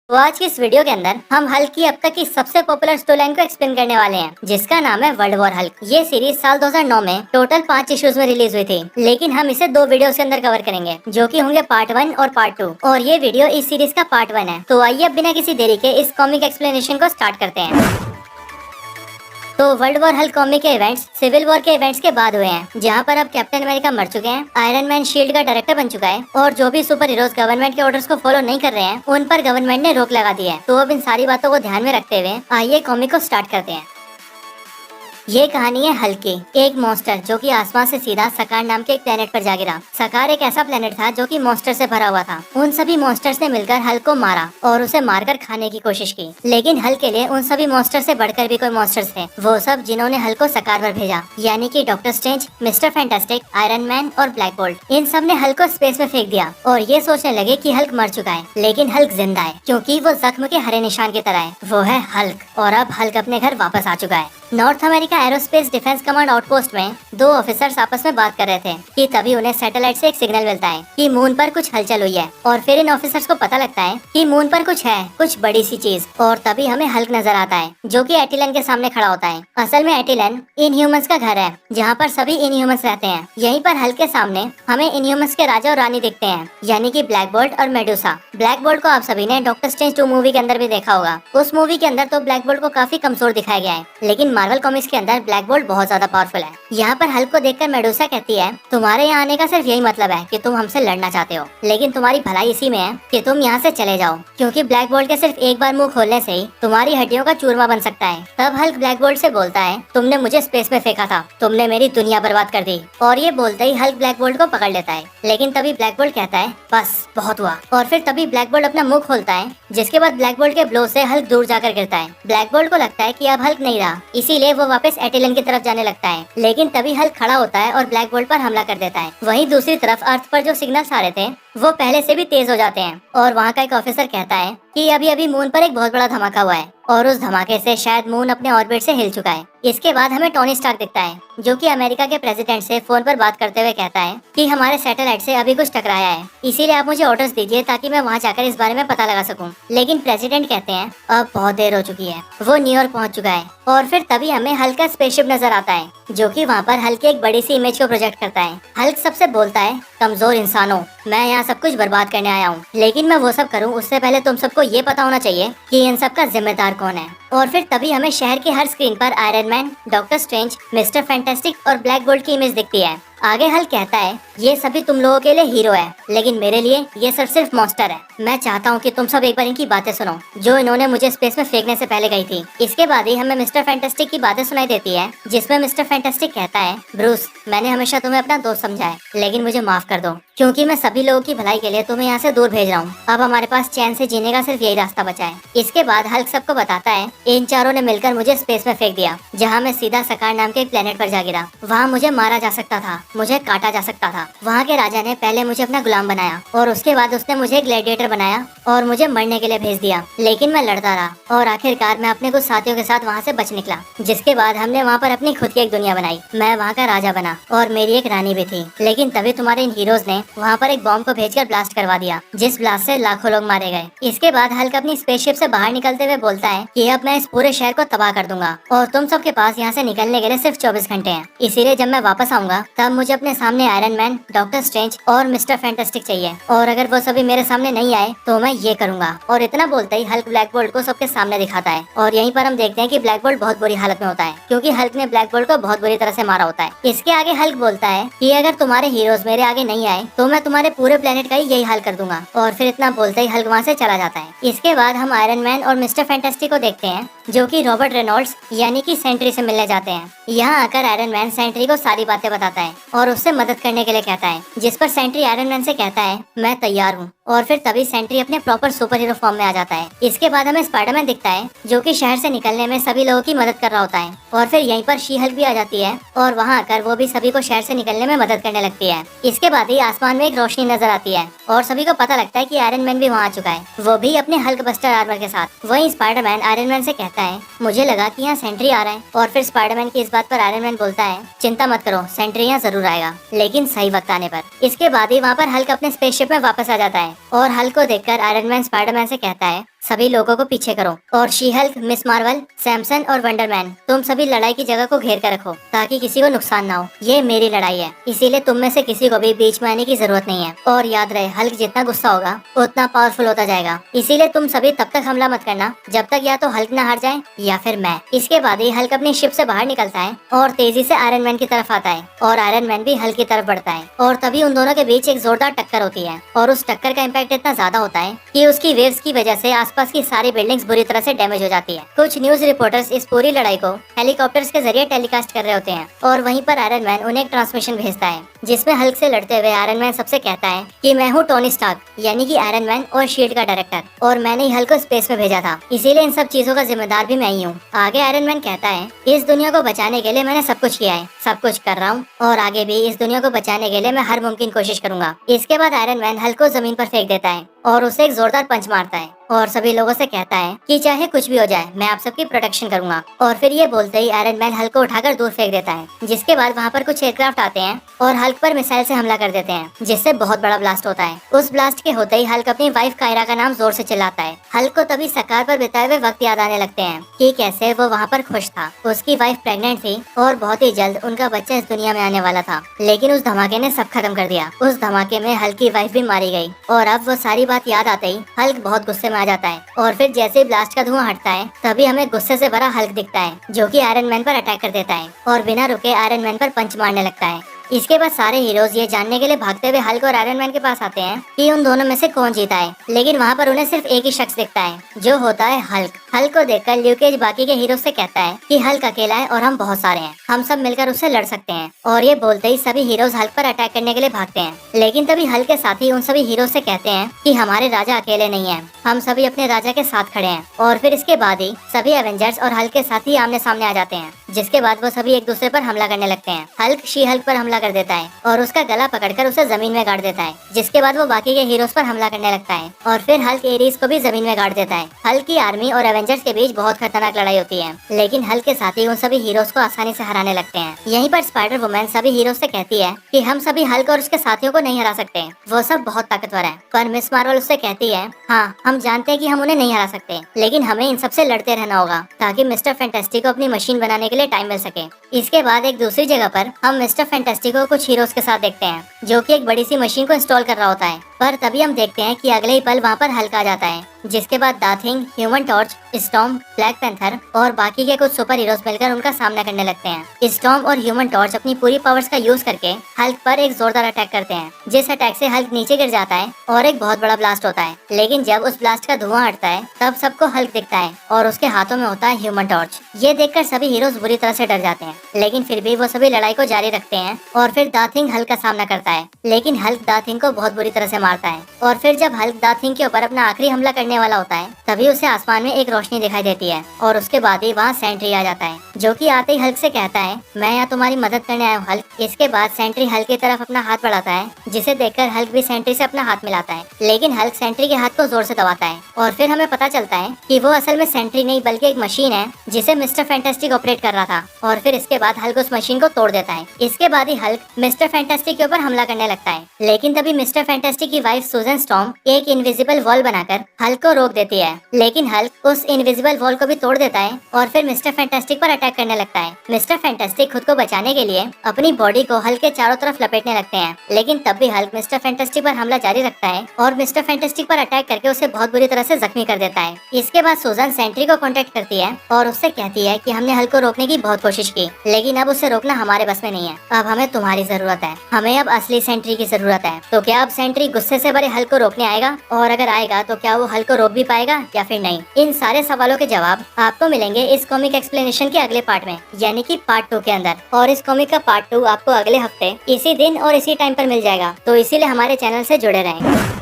तो आज की इस वीडियो के अंदर हम हल्क की अब तक की सबसे पॉपुलर स्टोरी लाइन को एक्सप्लेन करने वाले हैं, जिसका नाम है वर्ल्ड वॉर हल्क। ये सीरीज साल 2009 में टोटल 5 इश्यूज में रिलीज हुई थी, लेकिन हम इसे 2 वीडियो के अंदर कवर करेंगे, जो कि होंगे पार्ट 1 और पार्ट 2। और ये वीडियो इस सीरीज का पार्ट 1 है। तो आइए अब बिना किसी देरी के इस कॉमिक एक्सप्लेनेशन को स्टार्ट करते हैं। तो वर्ल्ड वॉर हल्क कॉमिक के इवेंट्स सिविल वॉर के इवेंट्स के बाद हुए हैं, जहां पर अब कैप्टन अमेरिका मर चुके हैं, आयरन मैन शील्ड का डायरेक्टर बन चुका है, और जो भी सुपर हीरोज गवर्नमेंट के ऑर्डर्स को फॉलो नहीं कर रहे हैं, उन पर गवर्नमेंट ने रोक लगा दी है। तो अब इन सारी बातों को ध्यान में रखते हुए आइए कॉमिक को स्टार्ट करते हैं। ये कहानी है हल्क की। एक मॉन्स्टर जो कि आसमान से सीधा सकार नाम के एक प्लेनेट पर जा गिरा। सकार एक ऐसा प्लेनेट था जो कि मॉन्स्टर से भरा हुआ था। उन सभी मॉन्स्टर्स ने मिलकर हल्क को मारा और उसे मारकर खाने की कोशिश की, लेकिन हल्क के लिए उन सभी मॉन्स्टर से बढ़कर भी कोई मॉन्स्टर्स थे, वो सब जिन्होंने हल्क को सकार पर भेजा, यानी कि doctor strange, mister fantastic, iron man और ब्लैक बोल्ट। इन सब ने हल्क को स्पेस में फेंक दिया और ये सोचने लगे कि हल्क मर चुका है, लेकिन हल्क जिंदा है, क्योंकि वो जख्म के हरे निशान की तरह है। वो है हल्क, और अब हल्क अपने घर वापस आ चुका है। North America aerospace defence command outpost में 2 ऑफिसर्स आपस में बात कर रहे थे कि तभी उन्हें सैटेलाइट से एक सिग्नल मिलता है कि मून पर कुछ हलचल हुई है, और फिर इन ऑफिसर्स को पता लगता है कि मून पर कुछ है, कुछ बड़ी सी चीज। और तभी हमें हल्क नजर आता है, जो कि एटिलन के सामने खड़ा होता है। असल में एटिलन इनह्यूमंस का घर है, जहाँ पर सभी इनह्यूमंस रहते हैं। यहीं पर हल्क के सामने हमें इनह्यूमंस के राजा और रानी दिखते हैं, यानी कि ब्लैक बोल्ट और मेडुसा। ब्लैक बोल्ट को आप सभी ने डॉक्टर स्ट्रेंज 2 मूवी के अंदर भी देखा होगा। उस मूवी के अंदर तो ब्लैक बोल्ट को काफी कमजोर दिखाया गया है, लेकिन मार्वल कॉमिक्स के अंदर ब्लैक बोल्ट बहुत ज्यादा पावरफुल है। यहाँ पर हल्क को देखकर मेडुसा कहती है, तुम्हारे यहाँ आने का सिर्फ यही मतलब है कि तुम हमसे लड़ना चाहते हो, लेकिन तुम्हारी भलाई इसी में है कि तुम यहाँ से चले जाओ, क्योंकि ब्लैक बोल्ट के सिर्फ एक बार मुंह खोलने से ही तुम्हारी हड्डियों का चूरमा बन सकता है। तब हल्क ब्लैक बोल्ट से बोलता है, तुमने मुझे स्पेस में फेंका था, तुमने मेरी दुनिया बर्बाद कर दी। और ये बोलते ही हल्क ब्लैक बोल्ट को पकड़ लेता है, लेकिन तभी ब्लैक बोल्ट कहता है, बस बहुत हुआ। और फिर तभी ब्लैक बोल्ट अपना मुंह खोलता है, जिसके बाद ब्लैक बोल्ट के ब्लो से हल्क दूर जाकर गिरता है। ब्लैक बोल्ट को लगता है कि अब हल्क नहीं रहा, इसीलिए वो वापस एटिलन की तरफ जाने लगता है, लेकिन तभी हल्क खड़ा होता है और ब्लैक बोल्ट पर हमला कर देता है। वहीं दूसरी तरफ अर्थ पर जो सिग्नल्स आ रहे थे वो पहले से भी तेज हो जाते हैं, और वहाँ का एक ऑफिसर कहता है कि अभी अभी मून पर एक बहुत बड़ा धमाका हुआ है, और उस धमाके से शायद मून अपने ऑर्बिट से हिल चुका है। इसके बाद हमें टोनी स्टार्क दिखता है, जो कि अमेरिका के प्रेसिडेंट से फोन पर बात करते हुए कहता है कि हमारे सैटेलाइट से अभी कुछ टकराया है, इसीलिए आप मुझे ऑर्डर्स दीजिए ताकि मैं वहाँ जाकर इस बारे में पता लगा सकूं। लेकिन प्रेसिडेंट कहते हैं अब बहुत देर हो चुकी है, वो न्यूयॉर्क पहुँच चुका है। और फिर तभी हमें हल्क का स्पेसशिप नजर आता है, जो कि वहाँ पर हल्क की एक बड़ी सी इमेज को प्रोजेक्ट करता है। हल्क सबसे बोलता है, कमजोर इंसानों, मैं यहाँ सब कुछ बर्बाद करने आया हूँ, लेकिन मैं वो सब करूँ उससे पहले तुम सबको ये पता होना चाहिए कि इन सब का जिम्मेदार कौन है। और फिर तभी हमें शहर की हर स्क्रीन पर iron man, doctor strange, mister fantastic और ब्लैक बोल्ट की इमेज दिखती है। आगे हल्क कहता है, ये सभी तुम लोगों के लिए हीरो है, लेकिन मेरे लिए ये सब सिर्फ मॉन्स्टर है। मैं चाहता हूँ कि तुम सब एक बार इनकी बातें सुनो, जो इन्होंने मुझे स्पेस में फेंकने से पहले कही थी। इसके बाद ही हमें मिस्टर फैंटास्टिक की बातें सुनाई देती है, जिसमें मिस्टर फैंटास्टिक कहता है, ब्रूस, मैंने हमेशा तुम्हें अपना दोस्त समझा है, लेकिन मुझे माफ कर दो, क्योंकि मैं सभी लोगों की भलाई के लिए तुम्हें यहाँ से दूर भेज रहा हूँ। अब हमारे पास चैन से जीने का सिर्फ यही रास्ता बचा है। इसके बाद हल्क सबको बताता है, इन चारों ने मिलकर मुझे स्पेस में फेंक दिया, जहाँ मैं सीधा सकार नाम के एक प्लेनेट पर जा गिरा। वहाँ मुझे मारा जा सकता था, मुझे काटा जा सकता था। वहाँ के राजा ने पहले मुझे अपना गुलाम बनाया, और उसके बाद उसने मुझे ग्लैडिएटर बनाया और मुझे मरने के लिए भेज दिया, लेकिन मैं लड़ता रहा, और आखिरकार मैं अपने कुछ साथियों के साथ वहाँ से बच निकला। जिसके बाद हमने वहाँ पर अपनी खुद की एक दुनिया बनाई। मैं वहाँ का राजा बना, और मेरी एक रानी भी थी, लेकिन तभी तुम्हारे इन हीरोज ने वहाँ पर एक बॉम्ब को भेजकर ब्लास्ट करवा दिया, जिस ब्लास्ट से लाखों लोग मारे गए। इसके बाद हल्क अपनी स्पेसशिप से बाहर निकलते हुए बोलता है कि अब मैं इस पूरे शहर को तबाह कर दूंगा, और तुम सबके पास यहाँ से निकलने के लिए सिर्फ 24 घंटे हैं। इसीलिए जब मैं वापस आऊंगा तब मुझे अपने सामने आयरन मैन, डॉक्टर स्ट्रेंज और मिस्टर फैंटास्टिक चाहिए, और अगर वो सभी मेरे सामने नहीं आए तो मैं ये करूंगा। और इतना बोलते ही हल्क ब्लैक बोल्ट को सबके सामने दिखाता है, और यहीं पर हम देखते हैं कि ब्लैक बोल्ट बहुत बुरी हालत में होता है, क्योंकि हल्क ने ब्लैक बोल्ट को बहुत बुरी तरह से मारा होता है। इसके आगे हल्क बोलता है कि अगर तुम्हारे हीरोज मेरे आगे नहीं आए तो मैं तुम्हारे पूरे प्लेनेट का ही यही हाल कर दूंगा। और फिर इतना बोलते ही हल्क वहाँ से चला जाता है। इसके बाद हम आयरन मैन और मिस्टर फैंटास्टिक को देखते हैं, जो कि रॉबर्ट रेनॉल्ड्स यानी कि सेंट्री से मिलने जाते हैं। यहाँ आकर आयरन मैन सेंट्री को सारी बातें बताता है और उससे मदद करने के लिए कहता है, जिस पर सेंट्री आयरन मैन से कहता है, मैं तैयार हूँ। और फिर तभी सेंट्री अपने प्रॉपर सुपर हीरो फॉर्म में आ जाता है। इसके बाद हमें स्पाइडरमैन दिखता है, जो कि शहर से निकलने में सभी लोगों की मदद कर रहा होता है। और फिर यहीं पर शी हल्क भी आ जाती है, और वहाँ आकर वो भी सभी को शहर से निकलने में मदद करने लगती है। इसके बाद ही आसमान में एक रोशनी नजर आती है, और सभी को पता लगता है कि आयरन मैन भी वहाँ आ चुका है, वो भी अपने हल्क बस्टर आर्मर के साथ। वहीं स्पाइडरमैन आयरन मैन से कहता है, मुझे लगा कि यहाँ सेंट्री आ रहा है। और फिर स्पाइडरमैन की इस बात पर आयरन मैन बोलता है, चिंता मत करो, सेंट्री यहाँ जरूर आएगा, लेकिन सही वक्त आने पर। इसके बाद ही वहाँ पर हल्क अपने स्पेसशिप में वापस आ जाता है, और हल्क को देखकर आयरन मैन स्पाइडरमैन से कहता है, सभी लोगों को पीछे करो और she Hulk, miss Marvel, Samson और वंडरमैन, तुम सभी लड़ाई की जगह को घेर कर रखो ताकि किसी को नुकसान ना हो। ये मेरी लड़ाई है, इसीलिए तुम में से किसी को भी बीच में आने की जरूरत नहीं है। और याद रहे, हल्क जितना गुस्सा होगा उतना पावरफुल होता जाएगा, इसीलिए तुम सभी तब तक हमला मत करना जब तक या तो हल्क ना हार जाए या फिर मैं। इसके बाद ही हल्क अपनी शिप से बाहर निकलता है और तेजी से आयरन मैन की तरफ आता है और आयरन मैन भी हल्क की तरफ बढ़ता है और तभी उन दोनों के बीच एक जोरदार टक्कर होती है और उस टक्कर का इम्पैक्ट इतना ज्यादा होता है कि उसकी वेव्स की वजह से आसपास की सारी बिल्डिंग्स बुरी तरह से डैमेज हो जाती है। कुछ न्यूज रिपोर्टर्स इस पूरी लड़ाई को हेलीकॉप्टर्स के जरिए टेलीकास्ट कर रहे होते हैं और वहीं पर आयरन मैन उन्हें एक ट्रांसमिशन भेजता है जिसमें हल्क से लड़ते हुए आयरन मैन सबसे कहता है कि मैं हूँ टोनी स्टार्क, यानी कि आयरन मैन और शील्ड का डायरेक्टर, और मैंने ही हल्क को स्पेस में भेजा था, इसीलिए इन सब चीजों का जिम्मेदार भी मैं ही हूँ। आगे आयरन मैन कहता है इस दुनिया को बचाने के लिए मैंने सब कुछ किया है, सब कुछ कर रहा हूँ और आगे भी इस दुनिया को बचाने के लिए मैं हर मुमकिन कोशिश करूंगा। इसके बाद आयरन मैन हल्क को जमीन पर फेंक देता है और उसे एक जोरदार पंच मारता है और सभी लोगों से कहता है कि चाहे कुछ भी हो जाए मैं आप सबकी प्रोटेक्शन करूंगा। और फिर ये बोलते ही आयरन मैन हल्क को उठाकर दूर फेंक देता है, जिसके बाद वहाँ पर कुछ एयरक्राफ्ट आते हैं और हल्क पर मिसाइल से हमला कर देते हैं, जिससे बहुत बड़ा ब्लास्ट होता है। उस ब्लास्ट के होते ही हल्क अपनी वाइफ कायरा का नाम जोर से चिल्लाता है। हल्क को तभी सकार पर बिताए हुए वक्त याद आने लगते हैं कि कैसे वो वहाँ पर खुश था, उसकी वाइफ प्रेग्नेंट थी और बहुत ही जल्द उनका बच्चा इस दुनिया में आने वाला था, लेकिन उस धमाके ने सब खत्म कर दिया। उस धमाके में हल्क की वाइफ भी मारी गई और अब वो सारी बात याद आते ही हल्क बहुत गुस्से में आ जाता है और फिर जैसे ही ब्लास्ट का धुआं हटता है तभी हमें गुस्से से भरा हल्क दिखता है जो कि आयरन मैन पर अटैक कर देता है और बिना रुके आयरन मैन पर पंच मारने लगता है। इसके बाद सारे हीरोज ये जानने के लिए भागते हुए हल्क और आयरन मैन के पास आते हैं कि उन दोनों में से कौन जीता है, लेकिन वहाँ पर उन्हें सिर्फ एक ही शख्स दिखता है जो होता है हल्क। हल्क को देखकर ल्यूक केज बाकी के हीरो से कहता है कि हल्क अकेला है और हम बहुत सारे हैं, हम सब मिलकर उससे लड़ सकते हैं। और ये बोलते ही सभी हीरोज हल्क पर अटैक करने के लिए भागते हैं, लेकिन तभी हल्क के साथी उन सभी हीरो से कहते हैं कि हमारे राजा अकेले नहीं है, हम सभी अपने राजा के साथ खड़े हैं। और फिर इसके बाद ही सभी एवेंजर्स और हल्क के साथी आमने सामने आ जाते हैं, जिसके बाद वो सभी एक दूसरे पर हमला करने लगते हैं। हल्क शी हल्क पर हमला कर देता है और उसका गला पकड़कर उसे जमीन में गाड़ देता है, जिसके बाद वो बाकी के हीरोज पर हमला करने लगता है और फिर हल्क एरीज को भी जमीन में गाड़ देता है। हल्क की आर्मी और एवेंजर्स के बीच बहुत खतरनाक लड़ाई होती है, लेकिन हल्क के साथी उन सभी हीरोज को आसानी से हराने लगते हैं। यहीं पर स्पाइडर वुमन सभी हीरोज से कहती है कि हम सभी हल्क और उसके साथियों को नहीं हरा सकते, वो सब बहुत ताकतवर है। पर मिस मार्वल उससे कहती है हाँ हम जानते हैं कि हम उन्हें नहीं हरा सकते, लेकिन हमें इन सबसे लड़ते रहना होगा ताकि मिस्टर फैंटास्टिक को अपनी मशीन बनाने के लिए टाइम मिल सके। इसके बाद एक दूसरी जगह पर हम मिस्टर फैंटास्टिक को कुछ हीरोज के साथ देखते हैं जो कि एक बड़ी सी मशीन को इंस्टॉल कर रहा होता है, पर तभी हम देखते हैं कि अगले ही पल वहाँ पर हल्क आ जाता है, जिसके बाद the thing, human torch, storm, black panther और बाकी के कुछ सुपर हीरोज मिलकर उनका सामना करने लगते हैं। स्टॉर्म और ह्यूमन टॉर्च अपनी पूरी पावर्स का यूज करके हल्क पर एक जोरदार अटैक करते हैं, जिस अटैक से हल्क नीचे गिर जाता है और एक बहुत बड़ा ब्लास्ट होता है। लेकिन जब उस ब्लास्ट का धुआं हटता है तब सबको हल्क दिखता है और उसके हाथों में होता है ह्यूमन टॉर्च। ये देखकर सभी हीरोज बुरी तरह से डर जाते हैं, लेकिन फिर भी वो सभी लड़ाई को जारी रखते हैं और फिर द थिंग हल्क का सामना करता है, लेकिन हल्क द थिंग को बहुत बुरी तरह से मारता है। और फिर जब हल्क द थिंग के ऊपर अपना आखिरी हमला करने वाला होता है तभी उसे आसमान में एक रोशनी दिखाई देती है और उसके बाद ही वहाँ सेंट्री आ जाता है, जो कि आते ही हल्क से कहता है मैं यहाँ तुम्हारी मदद करने आया हूँ हल्क। इसके बाद सेंट्री हल्क की तरफ अपना हाथ बढ़ाता है, जिसे देखकर हल्क भी सेंट्री से अपना हाथ मिलाता है, लेकिन हल्क सेंट्री के हाथ को जोर से दबाता है और फिर हमें पता चलता है कि वो असल में सेंट्री नहीं बल्कि एक मशीन है जिसे मिस्टर फैंटास्टिक ऑपरेट कर रहा था। और फिर इसके बाद हल्क उस मशीन को तोड़ देता है। इसके बाद ही हल्क मिस्टर फैंटास्टिक के ऊपर हमला करने लगता है, लेकिन तभी मिस्टर फैंटास्टिक की वाइफ सूजन स्टॉर्म एक इनविजिबल वॉल बनाकर हल्क को रोक देती है, लेकिन हल्क उस इनविजिबल वॉल को भी तोड़ देता है और फिर मिस्टर फैंटास्टिक पर अटैक करने लगता है। मिस्टर फैंटास्टिक खुद को बचाने के लिए अपनी बॉडी को हल्क के चारों तरफ लपेटने लगते हैं, लेकिन तब भी हल्क मिस्टर फैंटास्टिक पर हमला जारी रखता है और मिस्टर फैंटास्टिक पर अटैक करके उसे बहुत बुरी तरह से जख्मी कर देता है। इसके बाद सूजन सेंट्री को कांटेक्ट करती है और उससे कहती है कि हमने हल्क को रोकने की बहुत कोशिश की, लेकिन अब उसे रोकना हमारे बस में नहीं है, अब हमें तुम्हारी जरूरत है, हमें अब असली सेंट्री की जरूरत है। तो क्या अब सेंट्री गुस्से से भरे हल्क को रोकने आएगा, और अगर आएगा तो क्या वो हल्क को रोक भी पाएगा या फिर नहीं? इन सारे सवालों के जवाब आपको मिलेंगे इस कॉमिक एक्सप्लेनेशन के अगले पार्ट में, यानी कि पार्ट 2 के अंदर। और इस कॉमिक का पार्ट 2 आपको अगले हफ्ते इसी दिन और इसी टाइम पर मिल जाएगा, तो इसीलिए हमारे चैनल से जुड़े रहें।